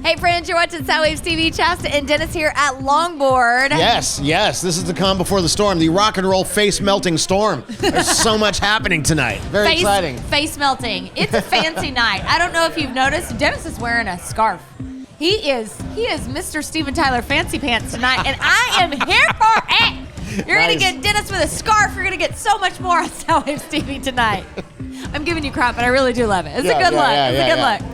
Hey friends, you're watching Soundwaves TV. Chasta and Dennis here at Longboard. Yes. This is the calm before the storm, the rock and roll face-melting storm. There's so much happening tonight. Very exciting. Face melting. It's a fancy night. I don't know if you've noticed, Dennis is wearing a scarf. He is Mr. Steven Tyler Fancy Pants tonight, and I am here for it. You're going to get Dennis with a scarf. You're going to get so much more on Soundwaves TV tonight. I'm giving you crap, but I really do love it. It's a good look. It's a good look.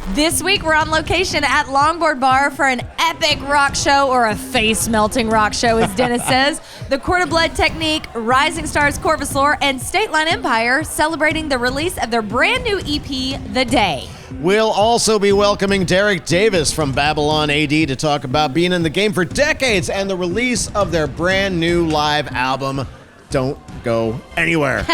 This week, we're on location at Longboard Bar for an epic rock show, or a face-melting rock show, as Dennis says. The Quart of Blood Technique, Rising Stars, Corvus and State Line Empire celebrating the release of their brand new EP, The Day. We'll also be welcoming Derek Davis from Babylon A.D. to talk about being in the game for decades and the release of their brand new live album. Don't go anywhere.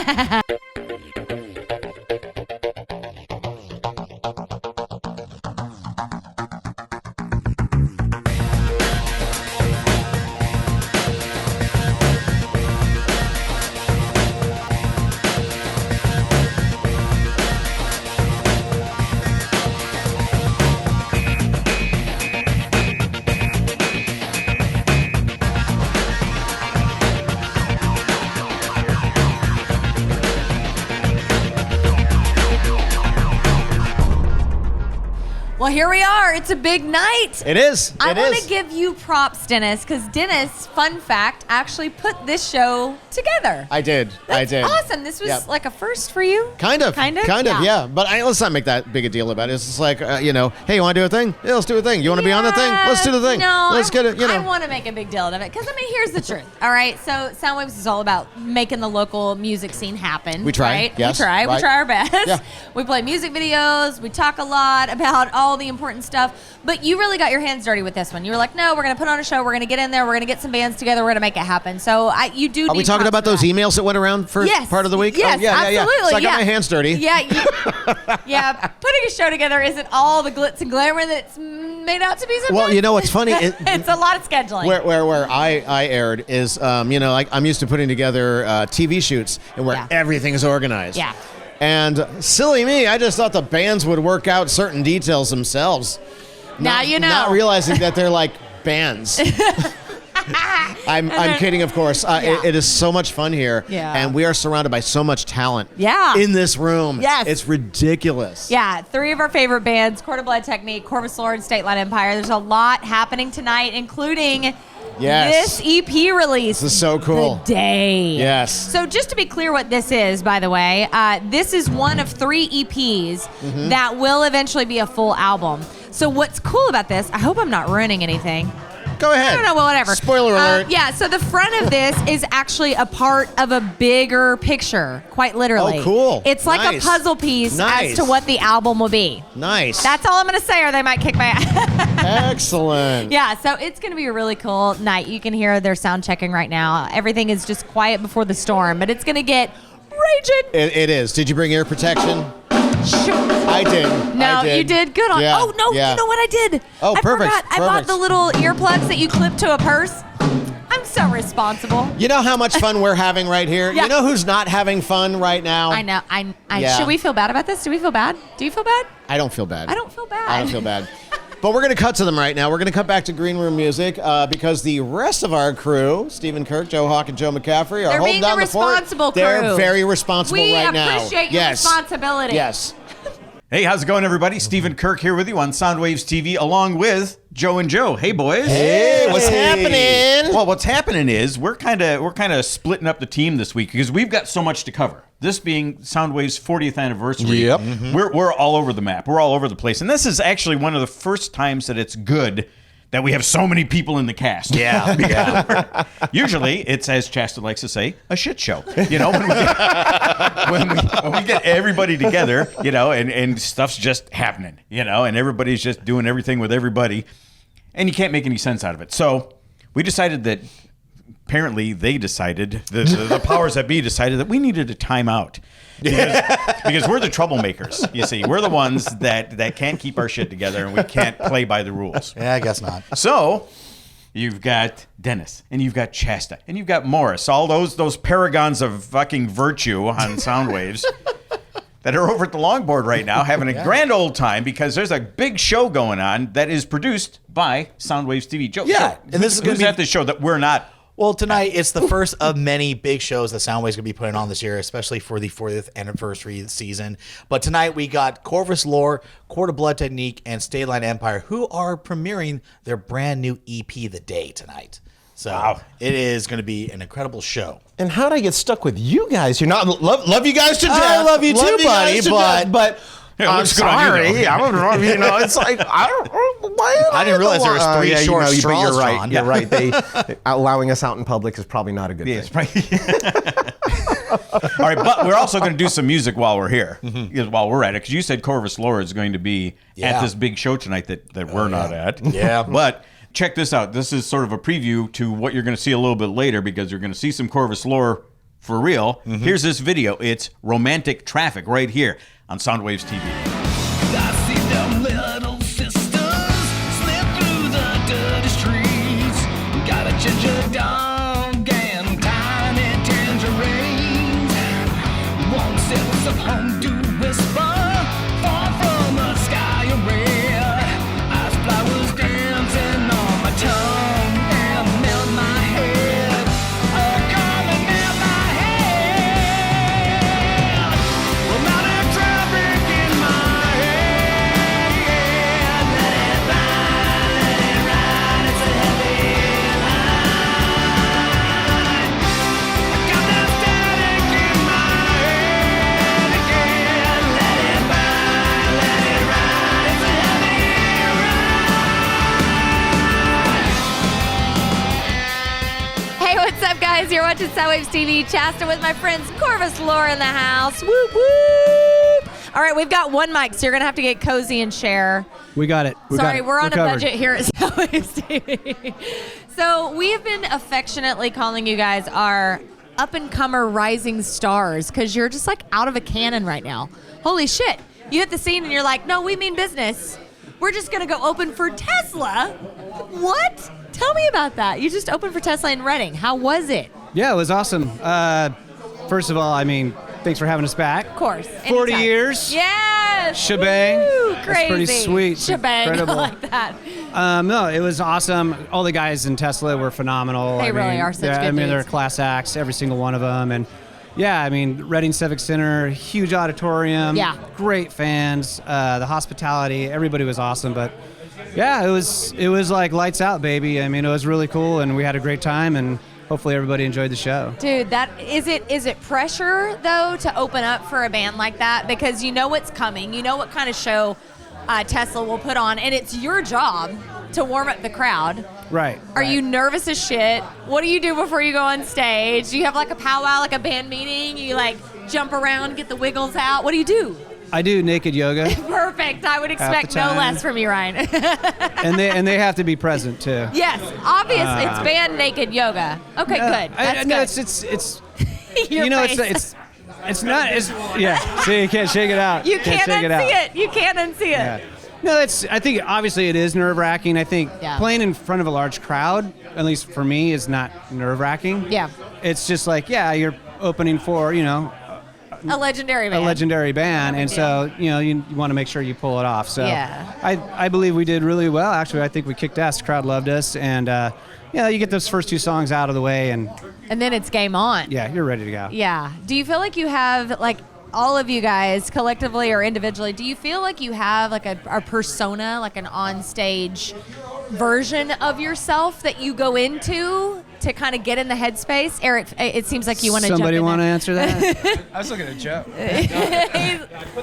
Well, here we are. It's a big night. It is. I want to give you props, Dennis, because Dennis, fun fact, actually put this show together. I did. That's awesome. This was like a first for you? Kind of, yeah. But let's not make that big a deal about it. It's just like, hey, you want to do a thing? Yeah, let's do a thing. You want to be on the thing? Let's do the thing. No, let's get it, I want to make a big deal out of it. Because, here's the truth. All right, so Soundwaves is all about making the local music scene happen. We try. Right? Yes, we try. right. We try our best. Yeah. We play music videos. We talk a lot about all the important stuff. But you really got your hands dirty with this one. You were like, no, we're going to put on a show. We're going to get in there. We're going to get some bands together. We're going to make it happen. So you do Are we talking about those emails that went around for part of the week? Yes, absolutely. So I got my hands dirty. Yeah. Putting a show together isn't all the glitz and glamour that's made out to be sometimes. Well, you know what's funny? It's a lot of scheduling. Where I aired is, like I'm used to putting together TV shoots and where everything is organized. Yeah. And silly me, I just thought the bands would work out certain details themselves. Now you know. Not realizing that they're like bands. I'm kidding, of course. It is so much fun here. Yeah. And we are surrounded by so much talent in this room. Yes. It's ridiculous. Yeah, 3 of our favorite bands, Quart of Blood Technique, Corvus and State Line Empire. There's a lot happening tonight, including this EP release. This is so cool. The Day. Yes. So just to be clear what this is, by the way, this is one of 3 EPs that will eventually be a full album. So what's cool about this, I hope I'm not ruining anything. Go ahead. I don't know, well, whatever. Spoiler alert. So the front of this is actually a part of a bigger picture, quite literally. Oh, cool. It's like a puzzle piece as to what the album will be. Nice. That's all I'm going to say, or they might kick my ass. Excellent. Yeah, so it's going to be a really cool night. You can hear their sound checking right now. Everything is just quiet before the storm, but it's going to get raging. It is. Did you bring ear protection? Sure. I did. No, you did good on. Yeah. Oh no, you know what I did? Oh, I perfect. forgot. I bought the little earplugs that you clip to a purse. I'm so responsible. You know how much fun we're having right here? Yeah. You know who's not having fun right now? I know. Should we feel bad about this? Do we feel bad? Do you feel bad? I don't feel bad. I don't feel bad. I don't feel bad. But we're going to cut to them right now. We're going to cut back to Green Room Music because the rest of our crew, Stephen Kirk, Joe Hawk, and Joe McCaffrey, are holding down the fort. They're being the responsible crew. They're very responsible right now. We appreciate your responsibility. Yes. Hey, how's it going, everybody? Stephen Kirk here with you on Soundwaves TV, along with Joe and Joe. Hey, boys. Hey, what's happening? Well, what's happening is we're kind of splitting up the team this week because we've got so much to cover. This being Soundwave's 40th anniversary. Yep. We're all over the map. We're all over the place. And this is actually one of the first times that it's good that we have so many people in the cast. Yeah. Usually, it's, as Chasta likes to say, a shit show. You know, when we get everybody together, and stuff's just happening, and everybody's just doing everything with everybody, and you can't make any sense out of it. So we decided that, apparently they decided, the powers that be decided that we needed a timeout. Because we're the troublemakers, you see. We're the ones that can't keep our shit together and we can't play by the rules. Yeah, I guess not. So you've got Dennis and you've got Chasta and you've got Morris, all those paragons of fucking virtue on Soundwaves. that are over at the Longboard right now having a grand old time because there's a big show going on that is produced by Soundwaves TV. Joe, Yeah, and this is going to be at the show that we're not. Well, tonight it's the first of many big shows that Soundwaves is going to be putting on this year, especially for the 40th anniversary season. But tonight we got Corvus Lore, Quart of Blood Technique, and State Line Empire, who are premiering their brand new EP The Day tonight. So it is going to be an incredible show. And how'd I get stuck with you guys? You're not love you guys to death. I love you too, buddy, but I'm sorry. You know, it's like I didn't realize there was three short straws. You're right. John. You're right. They allowing us out in public is probably not a good thing. All right, but we're also going to do some music while we're here, while we're at it, because you said Corvus Lore is going to be at this big show tonight that we're not at. Yeah, but check this out. This is sort of a preview to what you're going to see a little bit later, because you're going to see some Corvus Lore for real. Here's this video. It's Romantic Traffic right here on Soundwaves TV. I see them little sisters slip through the dirty streets. Got a ginger dog and tiny tangerines. One sits up home to whisper, far from a sky of red. Ice flowers dancing on my tongue and melt my head. Oh, come and melt my head. Romantic traffic in my head. Let it ride, it's a heavy line. I got that static in my head again. Let it ride, it's a heavy ride. Hey, what's up, guys? You're watching Soundwaves TV. Chasta with my friends Corvus Lore in the house. Whoop, whoop. All right, we've got one mic, so you're going to have to get cozy and share. We got it. Sorry, we're on a covered. budget here at Soundwaves TV. So we have been affectionately calling you guys our up-and-comer rising stars because you're just like out of a cannon right now. Holy shit. You hit the scene and you're like, no, we mean business. We're just going to go open for Tesla. What? Tell me about that. You just opened for Tesla in Reading. How was it? Yeah, it was awesome. First of all, I mean, thanks for having us back. Of course. 40 anytime. years. Yes. Shebang. Woo, That's crazy. pretty sweet. Shebang. Incredible. I like that. No, it was awesome. All the guys in Tesla were phenomenal. They really are such good I mean, they're dudes. class acts, every single one of them. And yeah, I mean, Reading Civic Center, huge auditorium. Yeah. Great fans. The hospitality, everybody was awesome. But yeah, it was like lights out, baby. I mean, it was really cool, and we had a great time, and hopefully everybody enjoyed the show. Dude, that is it pressure though to open up for a band like that, because you know what's coming, you know what kind of show Tesla will put on, and it's your job to warm up the crowd. Right. Are you nervous as shit? What do you do before you go on stage? Do you have like a powwow, like a band meeting? You like jump around, get the wiggles out? What do you do? I do naked yoga, Perfect. I would expect no time. less from you, Ryan. and they have to be present too. Yes, obviously it's band naked yoga. Okay, good. That's No, good. it's Your you know face. it's not yeah. See, you can't shake it out. You can't shake it out. unsee it. You can't unsee it. Yeah. No, I think obviously it is nerve-wracking. I think Yeah. playing in front of a large crowd, at least for me, is not nerve-wracking. Yeah. It's just like, yeah, you're opening for, A legendary a band. legendary band, and so, you want to make sure you pull it off. So Yeah. I believe we did really well. Actually, I think we kicked ass. The crowd loved us, and you get those first two songs out of the way, and And then it's game on. yeah, you're ready to go. Yeah. Do you feel like you have, like, all of you guys collectively or individually, do you feel like you have like a persona, like an on-stage version of yourself that you go into to kind of get in the headspace? Eric, it seems like you want to jump in. Somebody want to there. answer that? I was looking at Joe.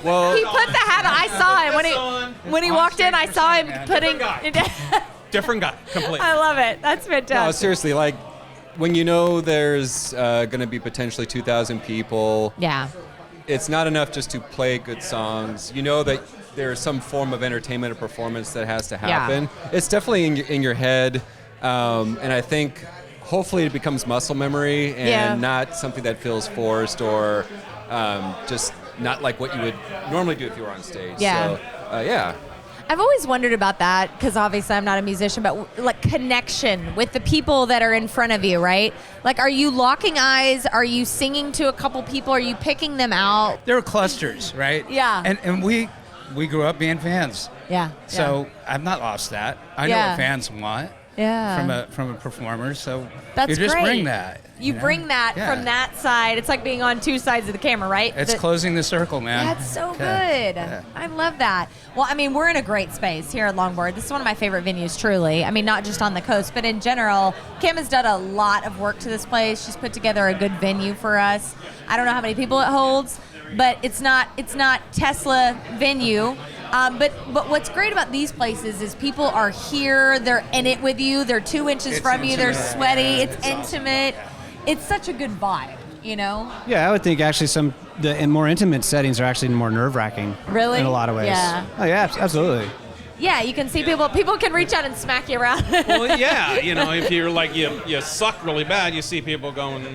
Well, he put the hat on. I saw him when he walked in. I saw him putting. Different guy, completely. I love it. That's fantastic. No, seriously, like when you know there's going to be potentially 2,000 people, Yeah. it's not enough just to play good songs. You know that there's some form of entertainment or performance that has to happen. It's definitely in your head, and I think hopefully it becomes muscle memory and not something that feels forced or just not like what you would normally do if you were on stage. Yeah. So, yeah. I've always wondered about that because obviously I'm not a musician, but like connection with the people that are in front of you, right? Like, are you locking eyes? Are you singing to a couple people? Are you picking them out? There were clusters, right? Yeah. And we grew up being fans. Yeah. So I've not lost that. I know what fans want. Yeah. From a performer. So That's you just great. bring that. You know? bring that Yeah. from that side. It's like being on two sides of the camera, right? It's closing the circle, man. That's so good. Yeah. I love that. Well, I mean, we're in a great space here at Longboard. This is one of my favorite venues, truly. I mean, not just on the coast, but in general. Kim has done a lot of work to this place. She's put together a good venue for us. I don't know how many people it holds, but it's not Tesla venue. But what's great about these places is people are here, they're in it with you, they're 2 inches from you, they're sweaty, it's intimate. Awesome. It's such a good vibe, you know? Yeah, I would think actually the more intimate settings are actually more nerve-wracking. Really? In a lot of ways. Yeah. Oh, yeah, absolutely. Yeah, you can see people can reach out and smack you around. Well, yeah, if you're like, you suck really bad, you see people going,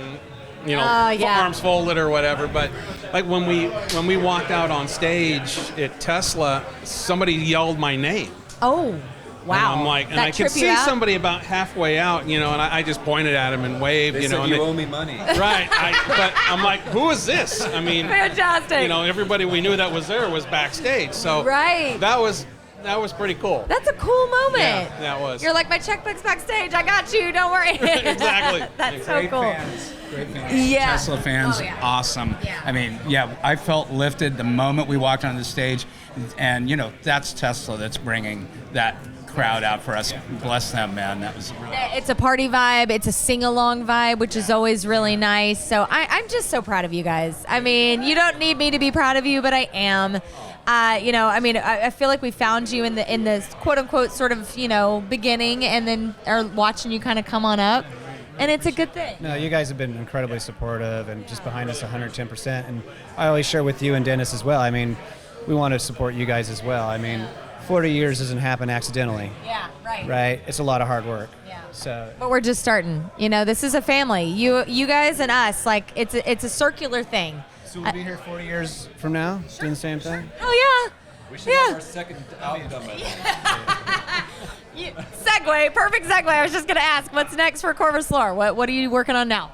arms folded or whatever. But like when we walked out on stage at Tesla, somebody yelled my name. Oh, wow! And I'm like, and that I could see somebody about halfway out, and I just pointed at him and waved. They said and you owe me money. Right. But I'm like, who is this? I mean, fantastic. Everybody we knew that was there was backstage. So right. That was pretty cool. That's a cool moment. Yeah, that was. You're like, my checkbook's backstage. I got you. Don't worry. Exactly. That's so cool. Great fans. Yeah. Tesla fans, awesome. Yeah. I mean, I felt lifted the moment we walked on the stage, and that's Tesla that's bringing that crowd out for us. Bless them, man. That was really It's a party vibe. It's a sing-along vibe, which is always really nice. So I'm just so proud of you guys. I mean, you don't need me to be proud of you, but I am. I feel like we found you in the quote unquote sort of beginning, and then are watching you kind of come on up, and it's a good thing. No, you guys have been incredibly supportive and just behind us 110%. And I always share with you and Dennis as well. I mean, we want to support you guys as well. I mean, 40 years doesn't happen accidentally. Yeah, right. Right? It's a lot of hard work. Yeah. So. But we're just starting. This is a family. You guys and us. Like it's a circular thing. So we'll be here 40 years from now, doing the same thing? Oh, yeah. We should have our second album done by then. Segue. Perfect segue. I was just going to ask, what's next for Corvus Lore? What are you working on now?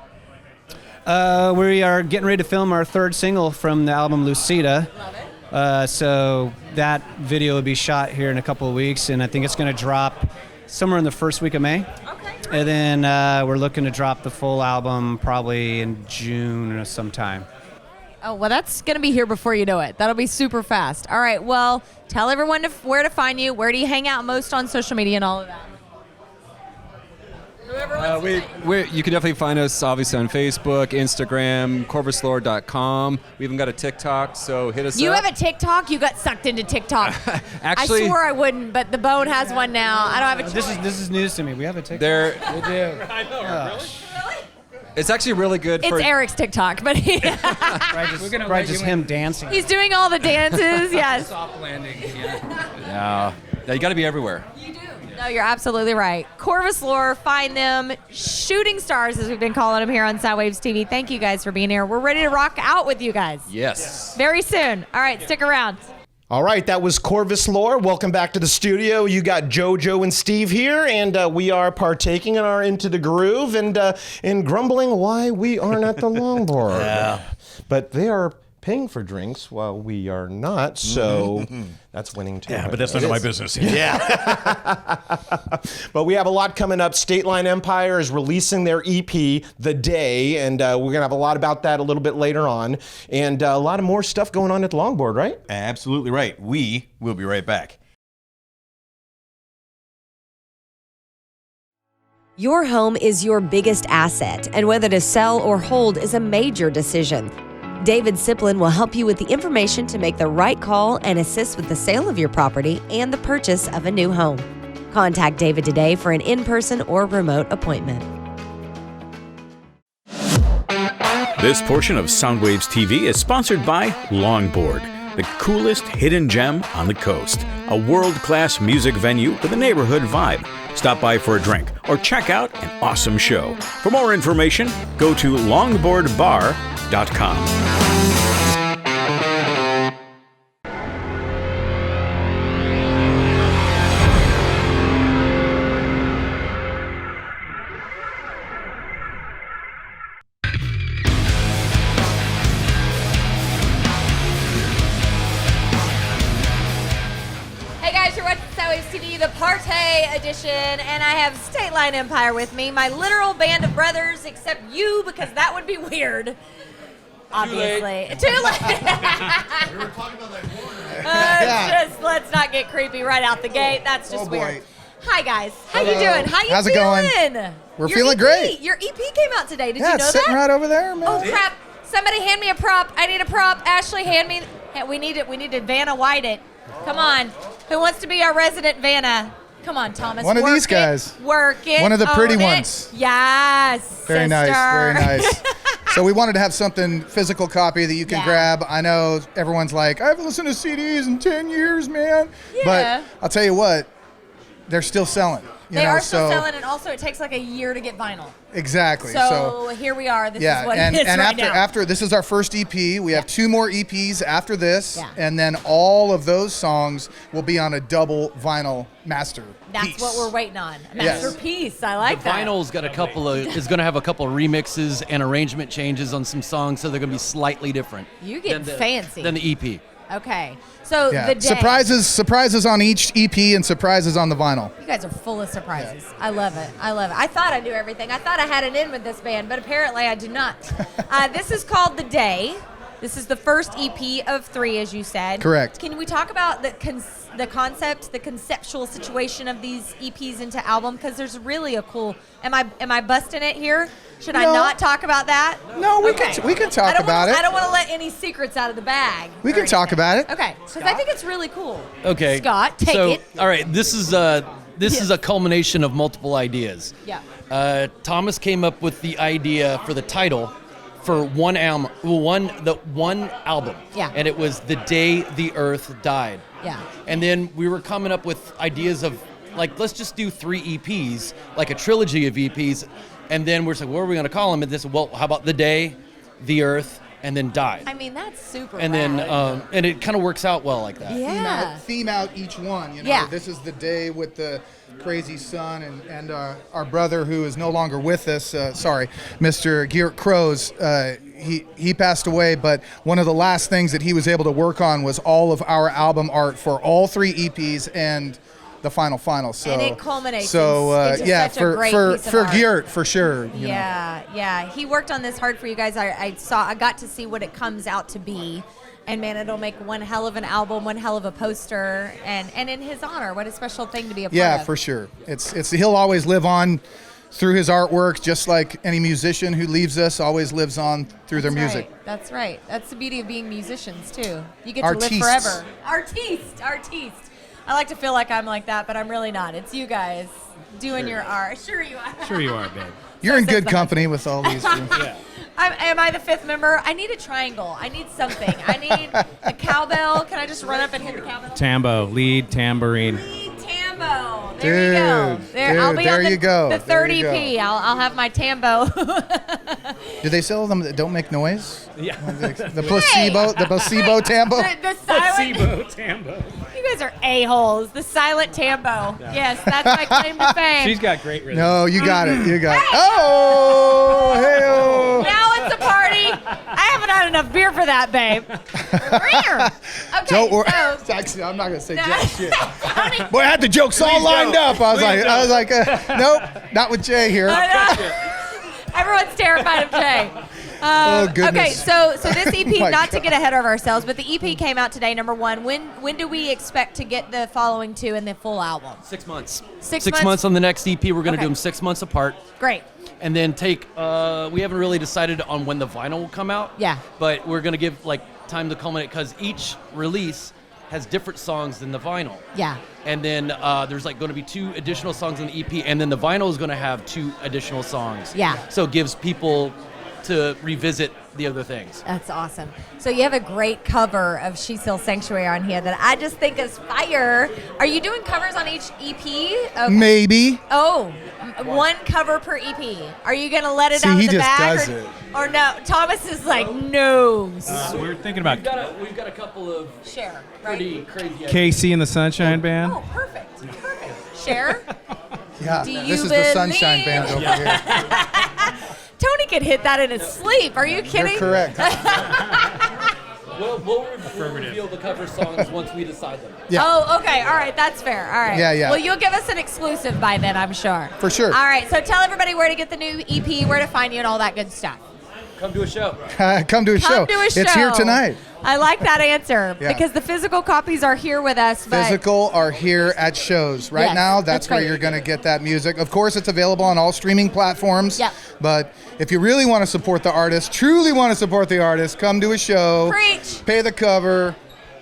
We are getting ready to film our third single from the album Lucida. Love it. So that video will be shot here in a couple of weeks, and I think it's going to drop somewhere in the first week of May. Okay. And then we're looking to drop the full album probably in June or sometime. Oh, well, that's going to be here before you know it. That'll be super fast. All right, well, tell everyone where to find you. Where do you hang out most on social media and all of that? You can definitely find us, obviously, on Facebook, Instagram, corvuslore.com. We even got a TikTok, so hit us up. You have a TikTok? You got sucked into TikTok. Actually, I swore I wouldn't, but the Bone has one now. I don't have a choice. This is news to me. We have a TikTok. We do. I know, really? It's actually really good It's for... Eric's TikTok, but Probably just him dancing. he's doing all the dances. Yes. Soft landing. Yeah, you got to be everywhere. You do. No, you're absolutely right. Corvus Lore, find them. Shooting stars, as we've been calling them here on Soundwaves TV. Thank you guys for being here. We're ready to rock out with you guys. Yes. Very soon. All right, stick around. All right, that was Corvus Lore. Welcome back to the studio. You got JoJo and Steve here, and we are partaking in our Into the Groove and grumbling why we aren't at the Longboard. Yeah. But they are paying for drinks while we are not, so that's winning too. Yeah, but that's none of my business. But we have a lot coming up. State Line Empire is releasing their EP, The Day, and we're going to have a lot about that a little bit later on. And a lot of more stuff going on at the Longboard, right? Absolutely right. We will be right back. Your home is your biggest asset, and whether to sell or hold is a major decision. David Siplin will help you with the information to make the right call and assist with the sale of your property and the purchase of a new home. Contact David today for an in-person or remote appointment. This portion of Soundwaves TV is sponsored by Longboard, the coolest hidden gem on the coast. A world-class music venue with a neighborhood vibe. Stop by for a drink or check out an awesome show. For more information, go to longboardbar.com. Day edition, and I have State Line Empire with me, my literal band of brothers, except you, because that would be weird. Obviously. Too late. We were talking about that Just let's not get creepy right out the gate. That's just weird. Hi guys. How you Hello. doing? How you How's it feeling? going? We're Your feeling EP, great. Your EP came out today. Did you know it's sitting that? right over there, man. Oh crap! Somebody hand me a prop. I need a prop. Ashley, hand me. We need it. We need to Vanna White it. Come on. Who wants to be our resident Vanna? Come on, Thomas. One of Work these it, guys. Work it. One of the pretty own it. ones. Yes. Very nice, very sister. nice. So we wanted to have something physical copy that you can grab. I know everyone's like, I've listened to CDs in 10 years, man. Yeah. But I'll tell you what, they're still selling. They are still selling, and also it takes like a year to get vinyl. Exactly. So here we are. This is what it is and right now. after this is our first EP. We have 2 more EPs after this, and then all of those songs will be on a double vinyl master. That's what we're waiting on. A masterpiece. I like the that. vinyl's got is going to have a couple of remixes and arrangement changes on some songs, so they're going to be slightly different. You get fancy. Than the EP. Okay. So the day. Surprises on each EP and surprises on the vinyl. You guys are full of surprises. I love it. I love it. I thought I knew everything. I thought I had it in with this band, but apparently I do not. This is called The Day. This is the first EP of 3, as you said. Correct. Can we talk about the concept, the conceptual situation of these EPs into album? Because there's really a cool. Am I busting it here? Should I not talk about that? No, we can talk about it. I don't want to let any secrets out of the bag. We can talk about it. Okay, because I think it's really cool. Okay. Scott, take it. All right, this is a culmination of multiple ideas. Yeah. Thomas came up with the idea for the title for one album. Yeah. And it was The Day the Earth Died. Yeah. And then we were coming up with ideas of, like, let's just do 3 EPs, like a trilogy of EPs. And then we're like, what are we going to call them? And this, well, how about The Day, The Earth, and then Died? I mean, that's super And rad. then, and it kind of works out well like that. Yeah. Theme out each one. You know, Yeah. This is the day with the crazy sun, and our brother who is no longer with us. Mr. Geert Crows. He passed away, but one of the last things that he was able to work on was all of our album art for all 3 EPs and the final. So and it culminates. So into yeah, such a great piece of for art. Geert for sure. you know. Yeah. He worked on this hard for you guys. I got to see what it comes out to be, and man, it'll make one hell of an album, one hell of a poster, and in his honor, what a special thing to be a part of. Yeah, for sure. It's he'll always live on through his artwork, just like any musician who leaves us always lives on through their music. Right. That's right. That's the beauty of being musicians too. You get Artistes. to live forever. Artiste. I like to feel like I'm like that, but I'm really not. It's you guys doing your art. Sure you are. Sure you are, babe. You're in good company with all these. Yeah. Am I the 5th member? I need a triangle. I need something. I need a cowbell. Can I just run up and hit the cowbell? Tambo, lead tambourine. Tambo. There you go. I'll be there on the, you go. the There 3rd you EP. go. I'll have my Tambo. Do they sell them that don't make noise? Yeah. The placebo tambo. The silent. Placebo tambo. You guys are a-holes. The silent Tambo. Yes, that's my claim to fame. She's got great rhythm. No, you got it. You got it. Oh, hey-oh. Now it's a party. I haven't had enough beer for that, babe. Okay, Don't worry. so Actually, I'm not gonna say jack shit. Boy, I had the jokes all lined up. I was like, nope, not with Jay here. everyone's terrified of Jay. Oh, goodness. Okay, so this EP, Oh, my not to God. get ahead of ourselves, but the EP came out today, number 1. When do we expect to get the following 2 and the full album? 6 months. 6 6 months on the next EP. We're going to Okay. do them 6 months apart. Great. And then we haven't really decided on when the vinyl will come out. Yeah. But we're going to give time to culminate because each release has different songs than the vinyl. Yeah. And then there's going to be 2 additional songs on the EP, and then the vinyl is going to have 2 additional songs. Yeah. So it gives people to revisit the other things. That's awesome. So you have a great cover of She Sells Sanctuary on here that I just think is fire. Are you doing covers on each EP? Okay. Maybe. Oh, 1 cover per EP. Are you going to let it See, out of he the just bag? does or, it. or no? Thomas is like, no. We're thinking about We've got a couple of Share, right? pretty crazy ideas. Casey and the Sunshine Band. Oh, perfect. Share. Yeah. Do you This is the Sunshine believe? Band over here. Tony could hit that in his sleep. Are you kidding? You're correct. We'll reveal the cover songs once we decide them. Yeah. Oh, okay. All right. That's fair. All right. Yeah. Well, you'll give us an exclusive by then, I'm sure. For sure. All right. So tell everybody where to get the new EP, where to find you, and all that good stuff. Come to a show. Come to a show. Come to a show. It's here tonight. I like that answer Yeah. because the physical copies are here with us. But Physical are here at shows. Right Yes, now, that's that's where great. you're going to get that music. Of course, it's available on all streaming platforms. Yep. But if you really want to support the artist, truly want to support the artist, come to a show. Preach. Pay the cover.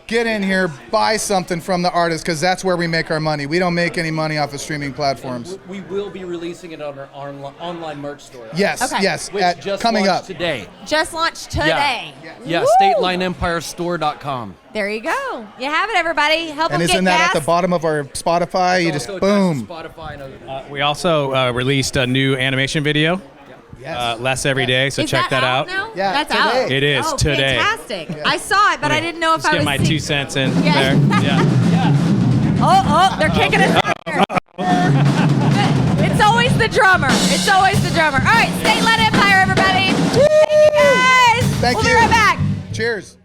Get in here, buy something from the artist, because that's where we make our money. We don't make any money off of streaming platforms. We will be releasing it on our online merch store. Yes, Okay. yes, Which just coming launched up today. just launched today. Yeah, Woo! StatelineEmpireStore.com. There you go. You have it, everybody. Help And them isn't get that gas. at the bottom of our Spotify? You just Also attached to boom. Spotify and other. We also released a new animation video. Yes. Less every day, so Is check that out. now? Yeah, That's today. out. It is Oh, today. Fantastic. I saw it, but I didn't know if Just I was get my seeing- 2 cents in Yeah. there. Yeah. Oh, they're kicking us out here. It's always the drummer. It's always the drummer. All right, State Line Empire, everybody. Thank you guys. Thank we'll you. be right back. Cheers.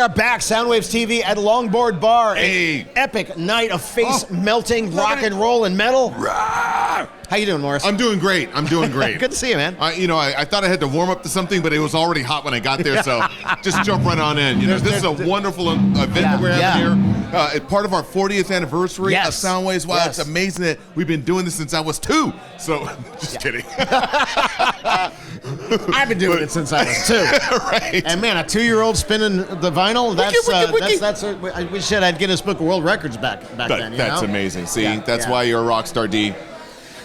are back, Soundwaves TV at Longboard Bar. An epic night of face-melting rock and roll and metal. How you doing, Morris? I'm doing great. Good to see you, man. I thought I had to warm up to something, but it was already hot when I got there, so just jump right on in. This is a wonderful event that we're having here. It's part of our 40th anniversary of Soundwaves. Wow, it's amazing that we've been doing this since I was 2. So, just kidding. I've been doing it since I was 2. Right. And man, a 2-year-old spinning the vinyl, we should have Guinness Book of World Records back then. That's amazing. See, that's why you're a rock star, D.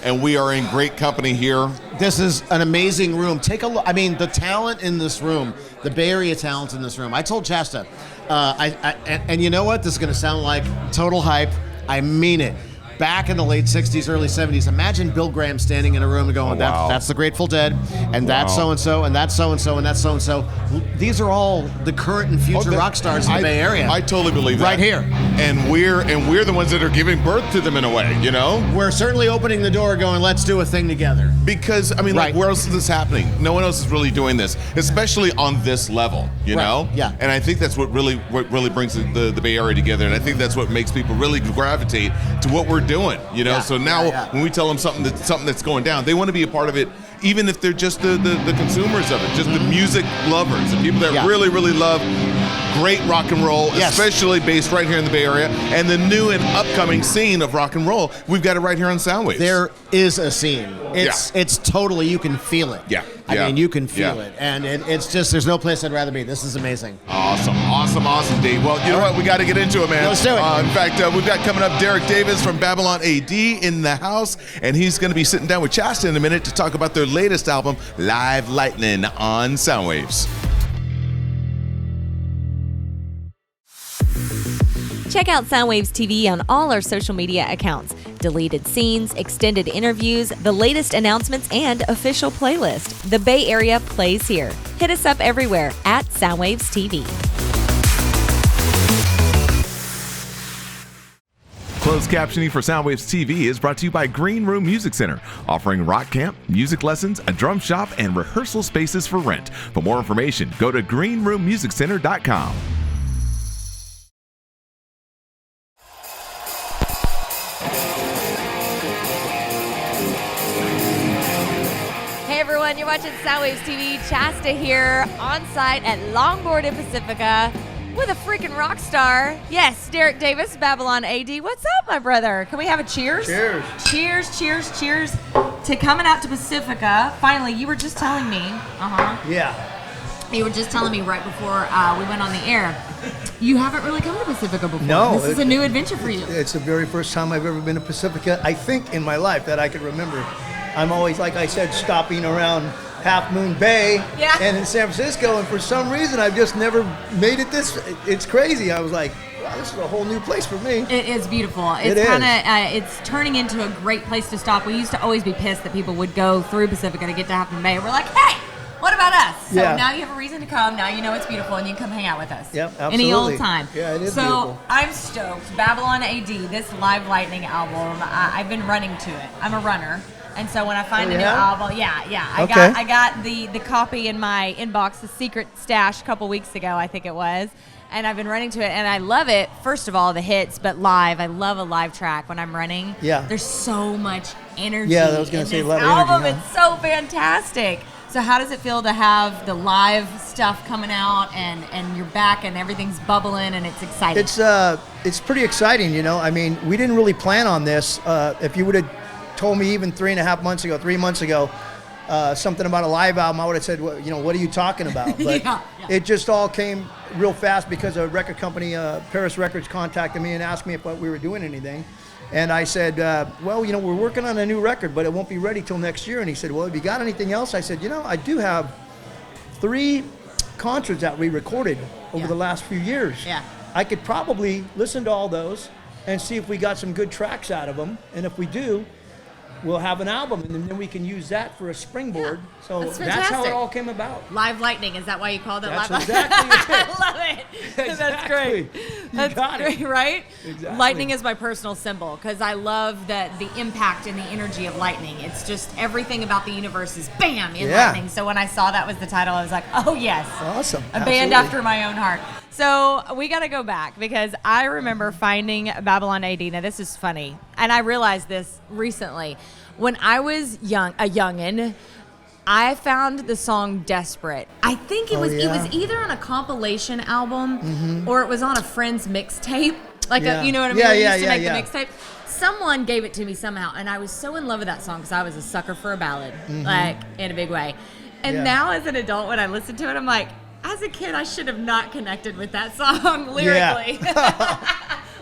And we are in great company here. This is an amazing room. Take a look. I mean, the talent in this room, the Bay Area talent in this room. I told Chasta, and you know what? This is going to sound like total hype. I mean it. Back in the late 60s, early 70s, imagine Bill Graham standing in a room and going, that's the Grateful Dead, and that's so-and-so, and that's so-and-so, and that's so-and-so. These are all the current and future rock stars in the Bay Area. I totally believe that. Right here. And we're the ones that are giving birth to them in a way, you know? We're certainly opening the door going, let's do a thing together. Because, like, where else is this happening? No one else is really doing this, especially on this level, you know? Yeah. And I think that's what really brings the Bay Area together, and I think that's what makes people really gravitate to what we're doing, you know? So now when we tell them something that's going down, they want to be a part of it, even if they're just the consumers of it, just the music lovers, the people that really, really love great rock and roll, especially based right here in the Bay Area, and the new and upcoming scene of rock and roll. We've got it right here on Soundwaves. There is a scene. It's totally, you can feel it. I mean, you can feel it. And it's just, there's no place I'd rather be. This is amazing. Awesome, Dave. Well, you know what? We got to get into it, man. Let's do it. In fact, we've got coming up Derek Davis from Babylon A.D. in the house, and he's going to be sitting down with Chasta in a minute to talk about their latest album, Live Lightning, on Soundwaves. Check out Soundwaves TV on all our social media accounts. Deleted scenes, extended interviews, the latest announcements, and official playlist. The Bay Area plays here. Hit us up everywhere at Soundwaves TV. Closed captioning for Soundwaves TV is brought to you by Green Room Music Center, offering rock camp, music lessons, a drum shop, and rehearsal spaces for rent. For more information, go to greenroommusiccenter.com. You're watching Soundwaves TV. Chasta here on site at Longboard in Pacifica with a freaking rock star. Yes, Derek Davis, Babylon A.D. What's up, my brother? Can we have a cheers? Cheers. Cheers to coming out to Pacifica. Finally, you were just telling me. Yeah. You were just telling me right before we went on the air. You haven't really come to Pacifica before. No. This is a new adventure for you. It's the very first time I've ever been to Pacifica, I think, in my life that I can remember. I'm always, like I said, stopping around Half Moon Bay and in San Francisco, and for some reason I've just never made it this. It's crazy. I was like, wow, this is a whole new place for me. It is beautiful. It's kind of it's turning into a great place to stop. We used to always be pissed that people would go through Pacifica to get to Half Moon Bay. We're like, hey, what about us? So now you have a reason to come. Now you know it's beautiful, and you can come hang out with us. Yep, absolutely. Any old time. Yeah, it is so beautiful. I'm stoked. Babylon A.D., this Live Lightning album, I've been running to it. I'm a runner. And so when I find a new album, I got the copy in my inbox, the secret stash, a couple weeks ago, I think it was. And I've been running to it, and I love it. First of all, the hits, but live. I love a live track when I'm running. Yeah. There's so much energy. Yeah, I was going to say a lot of album. energy. It's so fantastic. So how does it feel to have the live stuff coming out, and you're back, and everything's bubbling, and it's exciting? It's pretty exciting, you know. I mean, we didn't really plan on this. If you would have told me even 3 months ago, something about a live album, I would have said, well, you know, what are you talking about? But it just all came real fast because a record company, Paris Records, contacted me and asked me if we were doing anything. And I said, well, you know, we're working on a new record, but it won't be ready till next year. And he said, well, have you got anything else? I said, you know, I do have 3 concerts that we recorded over the last few years. Yeah. I could probably listen to all those and see if we got some good tracks out of them. And if we do, we'll have an album, and then we can use that for a springboard. So that's how it all came about. Live Lightning, is that why you called it That's Live exactly Lightning? I love it. That's Exactly. great. That's got it. right? Exactly. Lightning is my personal symbol because I love the impact and the energy of lightning. It's just everything about the universe is bam in lightning. So when I saw that was the title, I was like, oh yes. Awesome. A band after my own heart. So we got to go back because I remember finding Babylon A.D. Now this is funny. And I realized this recently. When I was a youngin', I found the song Desperate. I think it was either on a compilation album or it was on a friend's mixtape. Like, you know what I mean? We used to make the mixtape. Someone gave it to me somehow, and I was so in love with that song because I was a sucker for a ballad, like, in a big way. And now as an adult, when I listen to it, I'm like, as a kid, I should have not connected with that song lyrically.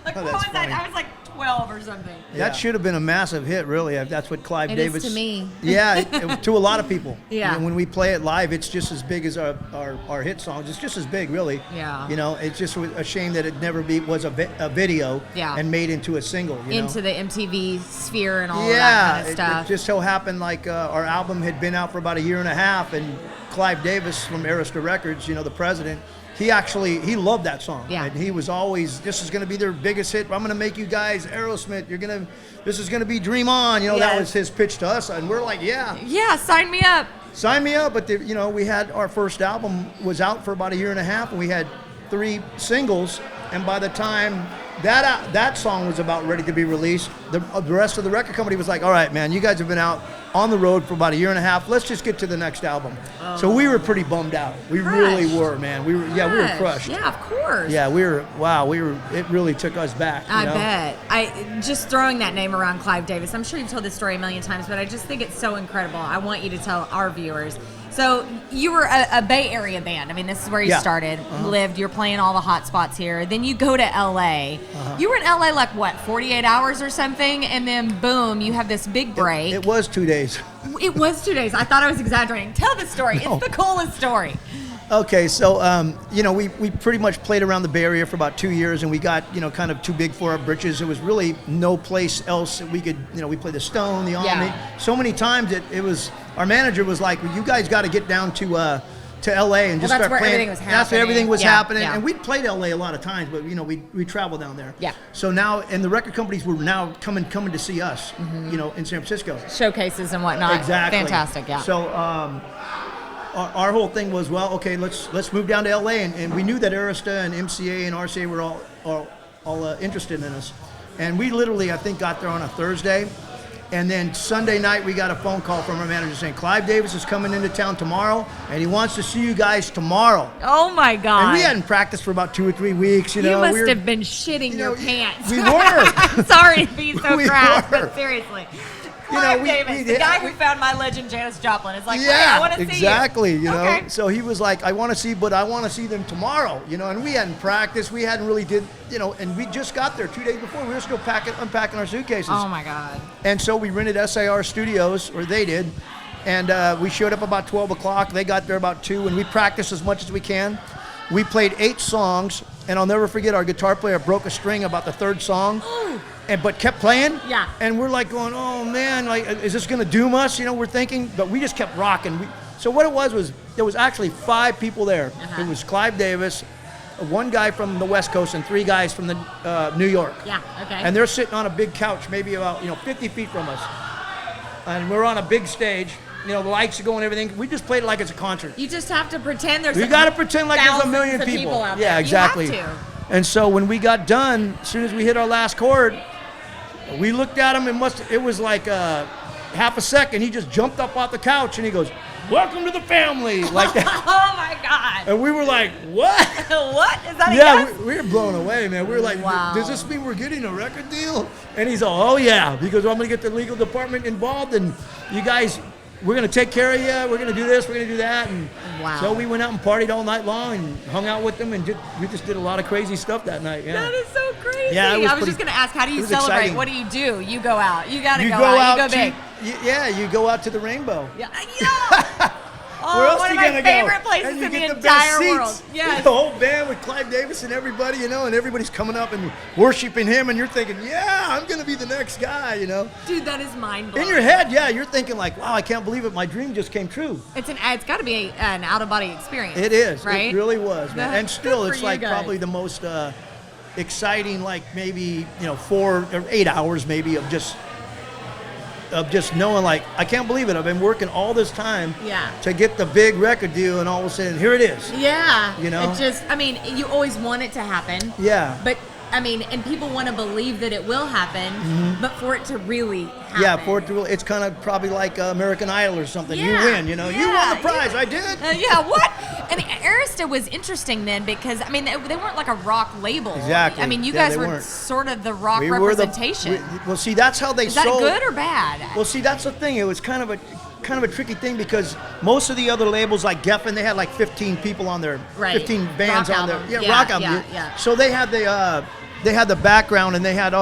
Like, what was that? I was like 12 or something. That should have been a massive hit, really. That's what Clive It Davis. is to me. Yeah, to a lot of people. Yeah. When we play it live, it's just as big as our hit songs. It's just as big, really. Yeah. You know, it's just a shame that it never was a video and made into a single. Into the MTV sphere and all of that kind of stuff. It just so happened like our album had been out for about a year and a half, and Clive Davis from Arista Records, the president, he loved that song. Yeah. And he was always, this is going to be their biggest hit. I'm going to make you guys Aerosmith. This is going to be Dream On. That was his pitch to us. And we're like, yeah. Yeah, sign me up. Sign me up. But, we had our first album was out for about a year and a half, and we had 3 singles. And by the time that song was about ready to be released, the rest of the record company was like, all right, man, you guys have been out on the road for about a year and a half. Let's just get to the next album. Oh. So we were pretty bummed out. We really were, man. We were crushed. Yeah, of course. Yeah, it really took us back. I bet. Just throwing that name around Clive Davis, I'm sure you've told this story a million times, but I just think it's so incredible. I want you to tell our viewers. So you were a Bay Area band. I mean, this is where you started, lived. You're playing all the hot spots here. Then you go to L.A. You were in L.A. like, what, 48 hours or something? And then, boom, you have this big break. It was 2 days. It was 2 days. I thought I was exaggerating. Tell the story. No. It's the coolest story. Okay, so, we pretty much played around the Bay Area for about 2 years, and we got, kind of too big for our britches. There was really no place else that we could, we played the Stone, the Omni. So many times it was, our manager was like, well, you guys got to get down to LA and just start playing. That's where everything was happening. And we'd played LA a lot of times, but we traveled down there. Yeah. So now, and the record companies were now coming to see us, in San Francisco. Showcases and whatnot. Exactly. Fantastic. Yeah. So our whole thing was, well, okay, let's move down to LA, and we knew that Arista and MCA and RCA were all interested in us, and we literally, I think, got there on a Thursday. And then Sunday night, we got a phone call from our manager saying, Clive Davis is coming into town tomorrow, and he wants to see you guys tomorrow. Oh, my God. And we hadn't practiced for about 2 or 3 weeks. You must have been shitting your pants. We were. Sorry to be so crass, but seriously. Clive Davis, the guy who found my legend, Janis Joplin, is like, I want to see you. Exactly. Okay. So he was like, I want to see them tomorrow. And we hadn't practiced. We hadn't really and we just got there 2 days before. We were still unpacking our suitcases. Oh my God. And so we rented SAR Studios, or they did, and we showed up about 12 o'clock. They got there about 2, and we practiced as much as we can. We played 8 songs, and I'll never forget, our guitar player broke a string about the 3rd song. But kept playing. Yeah. And we're like going, oh man, like, is this gonna doom us? We're thinking, but we just kept rocking. So what it was there was actually 5 people there. It was Clive Davis, 1 guy from the West Coast, and 3 guys from the New York. Yeah. Okay. And they're sitting on a big couch, maybe about 50 feet from us, and we're on a big stage. The lights are going, everything. We just played it like it's a concert. You just have to pretend there's. You got to pretend like there's a million people out there. Yeah, exactly. You have to. And so when we got done, as soon as we hit our last chord, we looked at him, it was like half a second. He just jumped up off the couch and he goes, "Welcome to the family," like that. Oh my God. And we were like, what? What? Is that a yes? We were blown away, man. We were like, wow. Does this mean we're getting a record deal? And he's all, oh yeah, because I'm going to get the legal department involved, and you guys, we're going to take care of you. We're going to do this. We're going to do that. And wow. So we went out and partied all night long and hung out with them, and we just did a lot of crazy stuff that night. Yeah. That is so crazy. Yeah, I was just going to ask, how do you celebrate? Exciting. What do? You go out. You got to go out. You go big. You go out to the Rainbow. Yeah. Oh, one of my favorite places in the entire world. Yes. The whole band with Clive Davis and everybody, and everybody's coming up and worshiping him, and you're thinking, yeah, I'm going to be the next guy, Dude, that is mind-blowing. In your head, yeah, you're thinking like, wow, I can't believe it. My dream just came true. It's got to be an out-of-body experience. It is. Right? It really was, man. And still, it's like guys. probably the most exciting, like maybe 4 or 8 hours maybe of just knowing, like, I can't believe it. I've been working all this time to get the big record deal, and all of a sudden here it is. Yeah. You know? It just, I mean, you always want it to happen. Yeah. But I mean, and people want to believe that it will happen, but for it to really happen. Yeah, for it to really, it's kind of probably like American Idol or something. Yeah, You win, you won the prize. I did. Yeah, what? And Arista was interesting then because, I mean, they weren't like a rock label. Exactly. I mean, you Yeah, guys they were weren't. sort of the rock We were representation. well, see, that's how they Is that sold. good or bad? Well, see, that's the thing. It was kind of a tricky thing because most of the other labels like Geffen, they had like 15 people on their, Right. 15 bands Rock on album. there. Yeah, Rock album. yeah. So they had the background and they had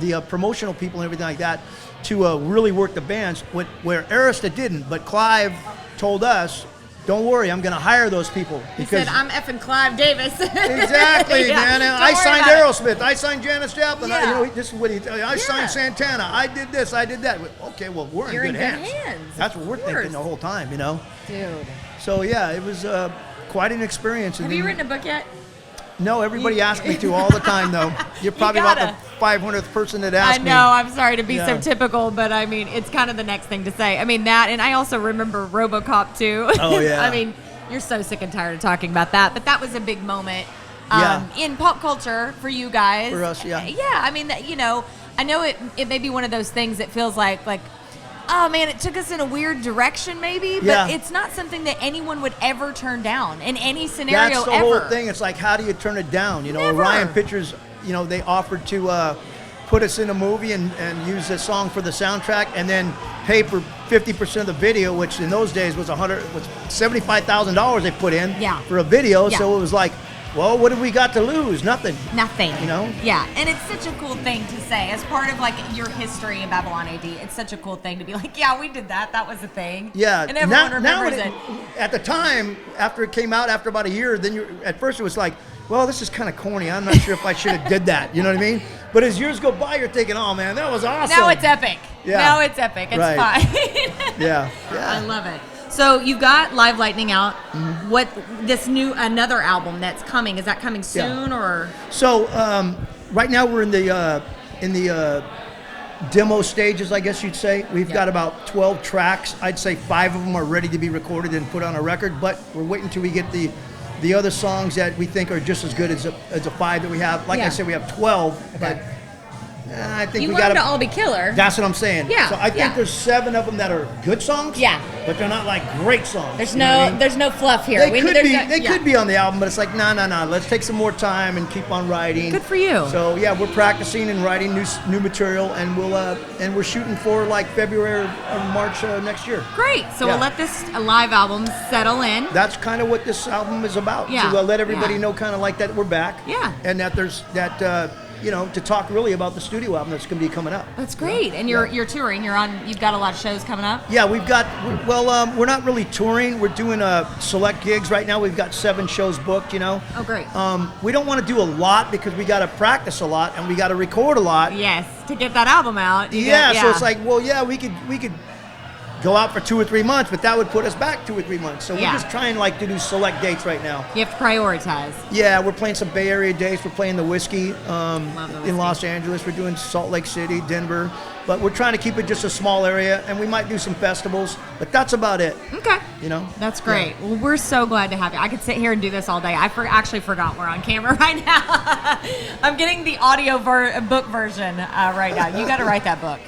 the promotional people and everything like that to really work the bands. Where Arista didn't, but Clive told us, "Don't worry, I'm going to hire those people." He said, "I'm effing Clive Davis." Exactly, Yeah, man. And don't I worry signed about it. Aerosmith. I signed Janis Joplin. Yeah. This is what he tell you. I signed Santana. I did this. I did that. Okay, well, we're You're in good in good hands. hands, That's of what we're course. thinking the whole time, Dude. So yeah, it was quite an experience. And Have you then- written a book yet? No, everybody asks me to all the time, though. You're probably about the 500th person that asks I me. know, I'm sorry to be so Yeah. typical, but I mean, it's kind of the next thing to say. I mean, that, and I also remember RoboCop too. Oh, yeah. I mean, you're so sick and tired of talking about that, but that was a big moment Yeah. in pop culture for you guys. For us, yeah. Yeah, I mean, I know it may be one of those things that feels like, oh man, it took us in a weird direction maybe, but Yeah. it's not something that anyone would ever turn down in any scenario That's the ever. whole thing. It's like, how do you turn it down? Never. Orion Pictures, they offered to put us in a movie and use this song for the soundtrack, and then pay for 50% of the video, which in those days was $75,000 they put in for a video. Yeah. So it was like, well, what have we got to lose? Nothing. Nothing. Yeah. And it's such a cool thing to say as part of like your history in Babylon A.D. It's such a cool thing to be like, yeah, we did that. That was a thing. Yeah. And everyone remembers it. At the time, after it came out, after about a year, then at first it was like, well, this is kind of corny. I'm not sure if I should have did that. You know what I mean? But as years go by, you're thinking, oh man, that was awesome. Now it's epic. Yeah. Now it's epic. It's Right. fine. Yeah. I love it. So you've got Live Lightning out. What this another album that's coming? Is that coming soon or? So right now we're in the demo stages, I guess you'd say. We've got about 12 tracks. I'd say 5 of them are ready to be recorded and put on a record, but we're waiting till we get the other songs that we think are just as good as the 5 that we have. Like I said, we have 12, but I think You we want got them to all be killer. That's what I'm saying. Yeah, So I think yeah. there's 7 of them that are good songs. Yeah. But they're not like great songs. There's you know what I no mean? there's no fluff here. They could be on the album, but it's like, no. Let's take some more time and keep on writing. Good for you. So yeah, we're practicing and writing new material, and we're shooting for like February or March next year. Great. So Yeah. we'll let this live album settle in. That's kind of what this album is about. Yeah. To let everybody Yeah. know, kind of like that we're back. Yeah. And that there's that. To talk really about the studio album that's going to be coming up. That's great. And you're touring. You've got a lot of shows coming up. Yeah, we're not really touring. We're doing select gigs right now. We've got 7 shows booked, Oh, great. We don't want to do a lot because we got to practice a lot and we got to record a lot. Yes, to get that album out. So it's like, well, yeah, we could go out for 2 or 3 months, but that would put us back 2 or 3 months. So Yeah. we're just trying to do select dates right now. You have to prioritize. Yeah, we're playing some Bay Area dates. We're playing the Whiskey Whiskey. in Los Angeles. We're doing Salt Lake City, Denver. But we're trying to keep it just a small area, and we might do some festivals, but that's about it. Okay. That's great. Yeah. Well, we're so glad to have you. I could sit here and do this all day. I actually forgot we're on camera right now. I'm getting the audio book version right now. You got to write that book.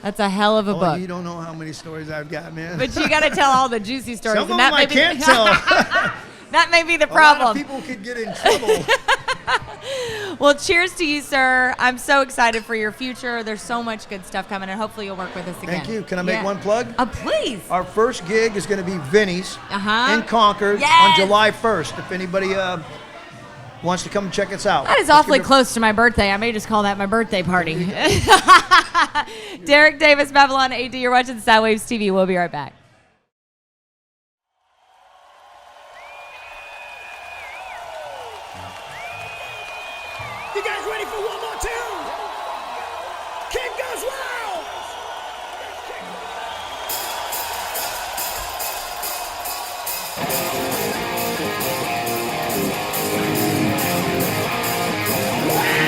That's a hell of a book. You don't know how many stories I've got, man. But you got to tell all the juicy stories. Some of and them that I may be can't tell. That may be the A lot problem. of people could get in trouble. Well, cheers to you, sir. I'm so excited for your future. There's so much good stuff coming, and hopefully you'll work with us again. Thank you. Can I make Yeah. one plug? Please. Our first gig is going to be Vinny's in Concord Yes. on July 1st. If anybody wants to come and check us out. That is awfully close to my birthday. I may just call that my birthday party. Derek Davis, Babylon A.D. You're watching Soundwaves TV. We'll be right back. You guys ready for one more tune? Kick goes wild! Wow!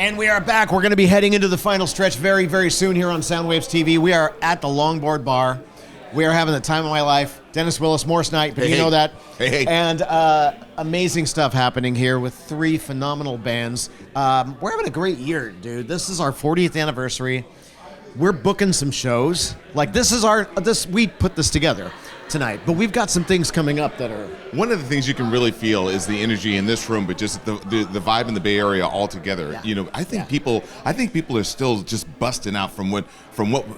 And we are back. We're going to be heading into the final stretch very, very soon here on Soundwaves TV. We are at the Longboard Bar. We are having the time of my life. Dennis Willis, Morris Knight, but you know that. Hey. And amazing stuff happening here with 3 phenomenal bands. We're having a great year, dude. This is our 40th anniversary. We're booking some shows. Like we put this together tonight, but we've got some things coming up that are. One of the things you can really feel is the energy in this room, but just the vibe in the Bay Area altogether. Yeah. You know, I think people are still just busting out from what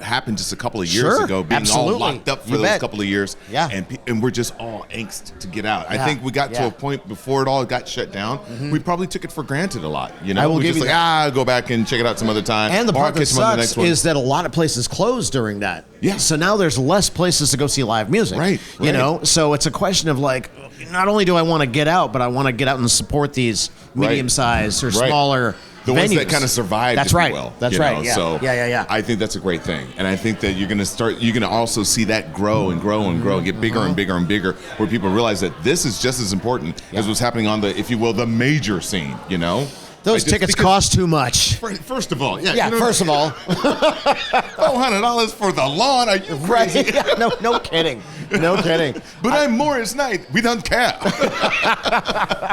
happened just a couple of years ago, being all locked up for those couple of years. Yeah. And we're just all angst to get out. I think we got to a point before it all got shut down. Mm-hmm. We probably took it for granted a lot. You know, I will give just you that. go back and check it out some other time. And the part that sucks is is that a lot of places closed during that. Yeah. So now there's less places to go see live music. Right. You know, so it's a question of like, not only do I want to get out, but I want to get out and support these medium-sized or smaller the venues. Ones that kind of survived. That's right. That's right. Yeah. So yeah. I think that's a great thing, and I think that you're going to also see that grow and grow and grow, get bigger and bigger and bigger, where people realize that this is just as important as what's happening on the, if you will, the major scene. You know. Those tickets cost too much. First of all, first of all, $400 for the lawn. Are you crazy? Right? No kidding. No kidding. But I'm Morris Knight. We don't care.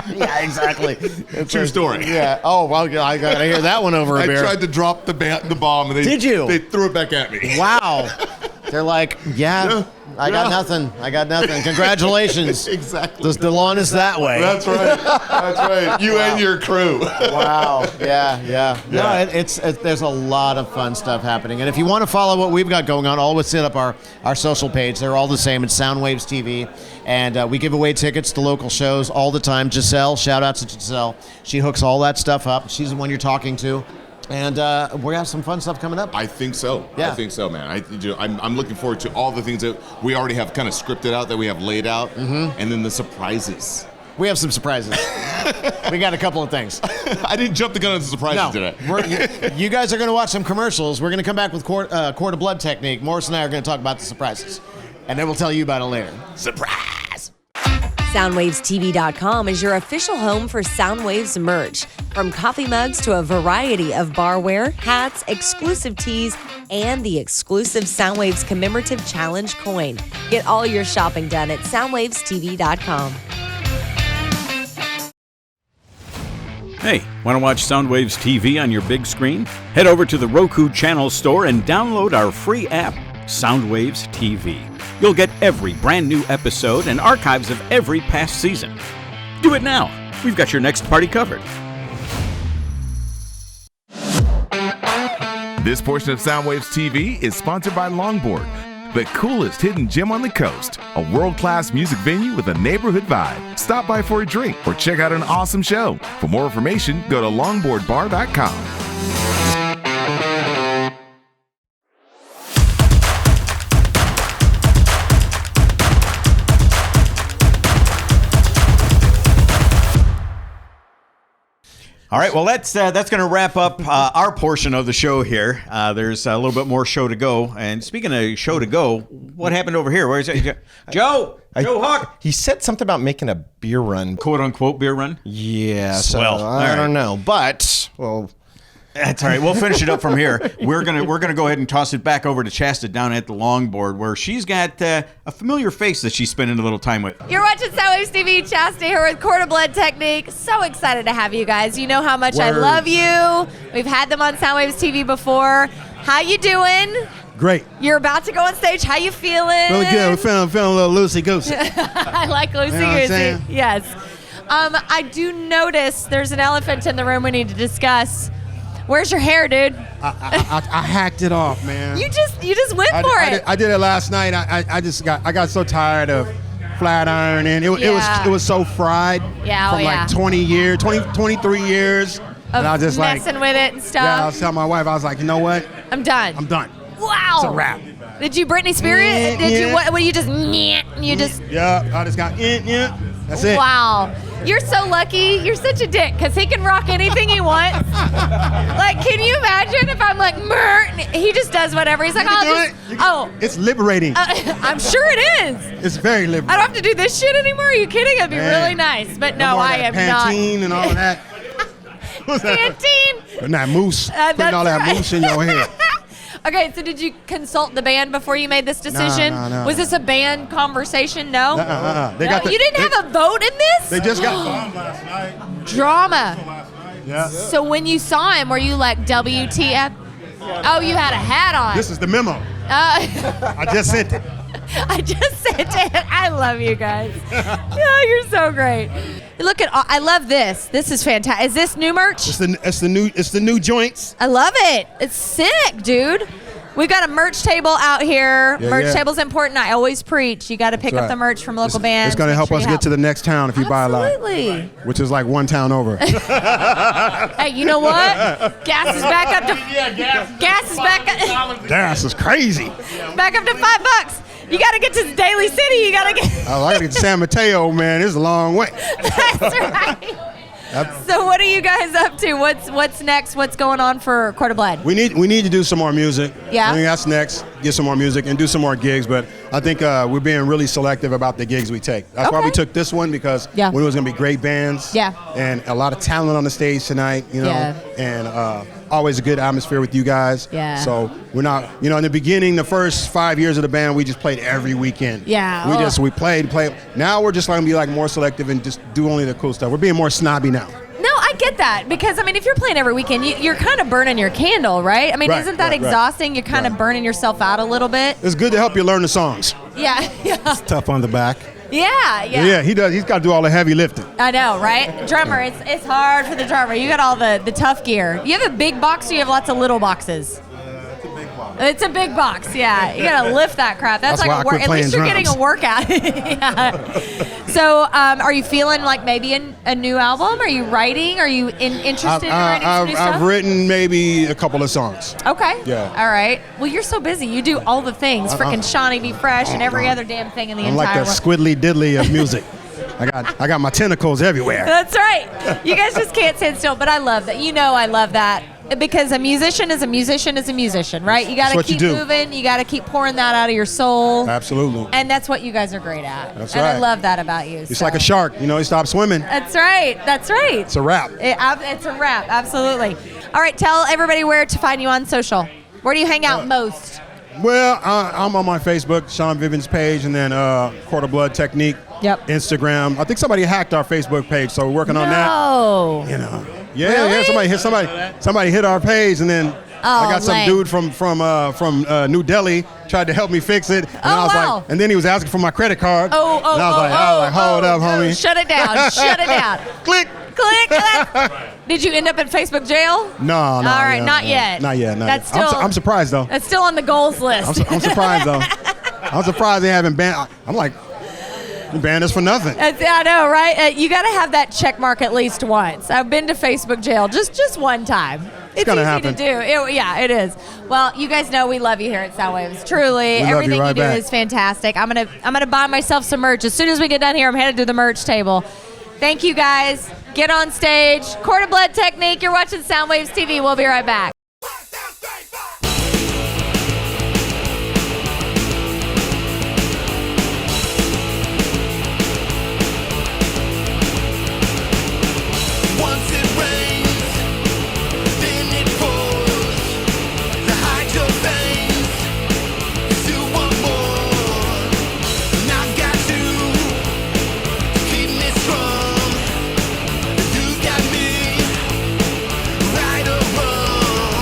Yeah, exactly. True story. Yeah. Oh, well, I got to hear that one over a beer. I tried to drop the bomb, and Did you? They threw it back at me. Wow. They're like, I got nothing. Congratulations. Exactly. The lawn is that way. That's right. That's right. You and your crew. Wow. Yeah. No, there's a lot of fun stuff happening. And if you want to follow what we've got going on, always hit up our social page. They're all the same. It's Soundwaves TV. And we give away tickets to local shows all the time. Giselle, shout out to Giselle. She hooks all that stuff up. She's the one you're talking to. And we have some fun stuff coming up. I think so. Yeah. I think so, man. I'm looking forward to all the things that we already have kind of scripted out, that we have laid out, and then the surprises. We have some surprises. We got a couple of things. I didn't jump the gun on the surprises today. You guys are going to watch some commercials. We're going to come back with Quart of Blood Technique. Morris and I are going to talk about the surprises. And then we'll tell you about it later. Surprise! SoundwavesTV.com is your official home for Soundwaves merch. From coffee mugs to a variety of barware, hats, exclusive tees, and the exclusive Soundwaves Commemorative Challenge coin. Get all your shopping done at SoundwavesTV.com. Hey, want to watch Soundwaves TV on your big screen? Head over to the Roku channel store and download our free app, Soundwaves TV. You'll get every brand new episode and archives of every past season. Do it now. We've got your next party covered. This portion of Soundwaves TV is sponsored by Longboard, the coolest hidden gem on the coast. A world-class music venue with a neighborhood vibe. Stop by for a drink or check out an awesome show. For more information, go to longboardbar.com. All right, well, that's going to wrap up our portion of the show here. There's a little bit more show to go. And speaking of show to go, what happened over here? Where's it? Joe Hawk. He said something about making a beer run. Quote unquote beer run? Yeah, Well, I don't know. But, that's all right. We'll finish it up from here. We're gonna go ahead and toss it back over to Chasta down at the Longboard, where she's got a familiar face that she's spending a little time with. You're watching Soundwaves TV. Chasta here with Quart of Blood Technique. So excited to have you guys. You know how much I love you. We've had them on Soundwaves TV before. How you doing? Great. You're about to go on stage. How you feeling? Really good. We're feeling a little loosey-goosey. I like loosey-goosey. Yes. I do notice there's an elephant in the room we need to discuss. Where's your hair, dude? I hacked it off, man. You just went for it. I did it last night. I got so tired of flat ironing. It was so fried from like 23 years. And I was just messing with it and stuff. Yeah, I was telling my wife, I was like, you know what? I'm done. Wow. It's a wrap. Did you Britney Spears? You what you just Yeah, I just got That's it. Wow. You're so lucky. You're such a dick because he can rock anything he wants. Like, can you imagine if I'm like, he just does whatever. He's like, It's liberating. I'm sure it is. It's very liberating. I don't have to do this shit anymore. Are you kidding? It'd be really nice. But no, I am not. Pantene and all of that. Canteen. Putting that moose. Putting all that moose in your head. Okay, so did you consult the band before you made this decision? No. Was this a band conversation? No? They got you didn't have a vote in this? They just got bombed last night. Drama. Yeah. So when you saw him, were you like, WTF? Oh, you had a hat on. This is the memo. I just sent it. I just sent it. I love you guys. You're so great. Look at, I love this. This is fantastic. Is this new merch? It's the new joints. I love it. It's sick, dude. We've got a merch table out here. Merch table's important. I always preach. You got to pick up the merch from local bands. It's going to help us get to the next town if you buy a lot. Absolutely. Which is like one town over. Hey, you know what? Gas is back up to. Gas is back up. Gas is crazy. Back up to $5. You got to get to Daly City. You got to get. Oh, I got to get to San Mateo, man. It's a long way. That's right. So what are you guys up to? What's next? What's going on for Quart of Blood? We need to do some more music. Yeah. I think that's next. Get some more music and do some more gigs. But I think we're being really selective about the gigs we take. That's why we took this one, because we knew it was going to be great bands. Yeah. And a lot of talent on the stage tonight. You know. Yeah. And always a good atmosphere with you guys. Yeah. So we're not, in the beginning, the first 5 years of the band, we just played every weekend. Yeah. We played. Now we're just going to be like more selective and just do only the cool stuff. We're being more snobby now. No, I get that, because if you're playing every weekend, you're kind of burning your candle, right? Isn't that exhausting? You're kind of burning yourself out a little bit. It's good to help you learn the songs. Yeah. It's tough on the back. Yeah, he does. He's got to do all the heavy lifting. I know, right? Drummer, it's hard for the drummer. You got all the tough gear. You have a big box, or you have lots of little boxes? It's a big box, yeah. You gotta lift that crap. That's like a work. At least you're getting a workout. Yeah. So, are you feeling like maybe a new album? Are you writing? Are you interested in writing some new stuff? I've written maybe a couple of songs. Okay. Yeah. All right. Well, you're so busy. You do all the things. Frickin' Shawnee Be Fresh and every other damn thing in the I'm entire like the squiddly diddly of music. I got my tentacles everywhere. That's right. You guys just can't stand still. But I love that. I love that. Because a musician is a musician is a musician, right? You got to keep moving. You got to keep pouring that out of your soul. Absolutely. And that's what you guys are great at. That's and right. I love that about you. It's like a shark. You stop swimming. That's right. That's right. It's a wrap. It's a wrap. Absolutely. All right. Tell everybody where to find you on social. Where do you hang out most? Well, I'm on my Facebook, Sean Vivian's page, and then Quart of Blood Technique. Yep. Instagram. I think somebody hacked our Facebook page, so we're working on that. Oh. Yeah, really? Somebody hit our page, and then I got some lame. dude from New Delhi tried to help me fix it. And I was wow. like, and then he was asking for my credit card. I was like, hold up, homie. Shut it down. Shut it down. Click. Did you end up in Facebook jail? No. All right, not yet. Not yet. That's still. I'm surprised though. That's still on the goals list. I'm surprised though. I'm surprised they haven't banned. I'm like, you banned us for nothing. I know, right? You got to have that check mark at least once. I've been to Facebook jail just one time. It's gonna easy happen. to do. It is. Well, you guys know we love you here at Soundwaves. Truly, We love everything you right do back. is fantastic. I'm gonna buy myself some merch as soon as we get done here. I'm headed to the merch table. Thank you guys. Get on stage. Quart of Blood Technique. You're watching Soundwaves TV. We'll be right back. Once it rains, then it pours. To hide your veins, 'cause you want more. And I've got to keep me strong. You got me right or wrong.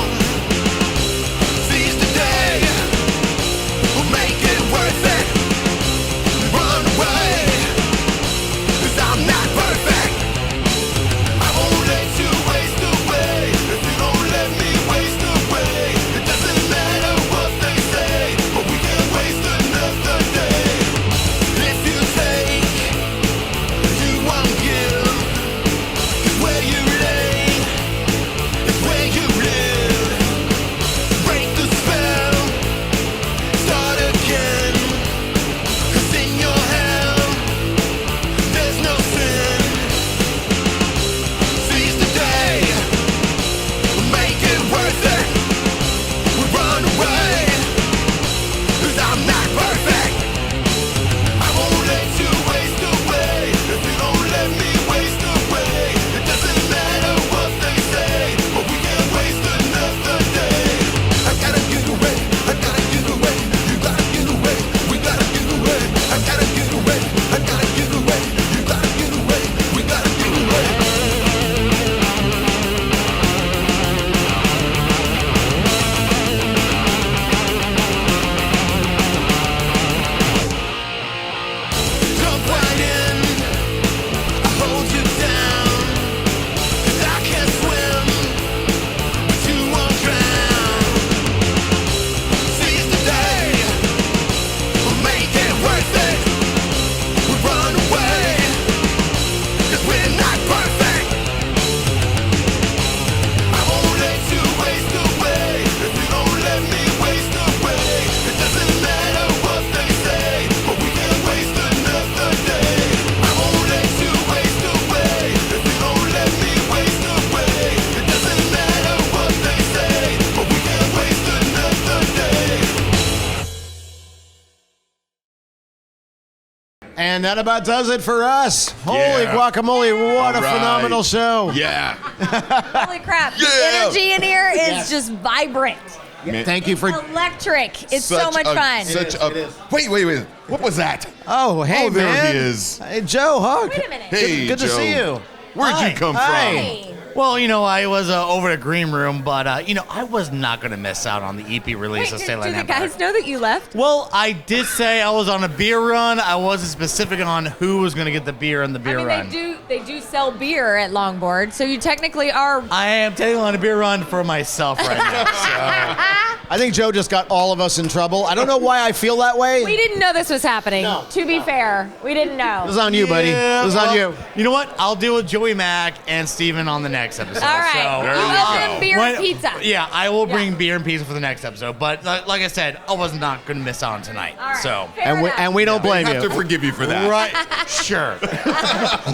And that about does it for us. Holy Yeah. guacamole, what a All right. phenomenal show. Yeah. Holy crap. The Yeah. energy in here is just vibrant. Man. Thank you for... Electric. It's so Such much a- fun. Such a. Wait. What was that? Oh, hey, Oh, there man. he is. Hey, Joe, Huck. Wait a minute. Hey, Good to Joe. see you. Where'd Hi. you come Hi. from? Well, I was over at Green Room, but I was not going to miss out on the EP release Wait, of do Stay the Line Empire. guys know that you left? Well, I did say I was on a beer run. I wasn't specific on who was going to get the beer on the beer run. They do sell beer at Longboard, so you technically are. I am taking on a beer run for myself right now. So. I think Joe just got all of us in trouble. I don't know why I feel that way. We didn't know this was happening. No. To be fair, we didn't know. This is on you, buddy. Yeah, This is on well, you. You know what? I'll deal with Joey Mack and Steven on the next episode. All right. So, There You you owe go. them beer and pizza. Yeah, I will bring beer and pizza for the next episode. But like I said, I was not going to miss out on tonight. All right. So. Fair enough. And we don't blame I you. have to forgive you for that. Right. Sure.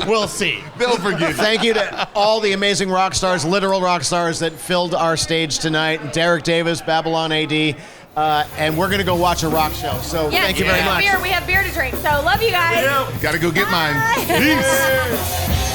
We'll see. They'll forgive you. Thank you to all the amazing rock stars, literal rock stars that filled our stage tonight. Derek Davis, Babylon A.D., and we're going to go watch a rock show. So Yes, thank you very much. We have beer to drink. So love you guys. Gotta go get mine. Bye. Peace.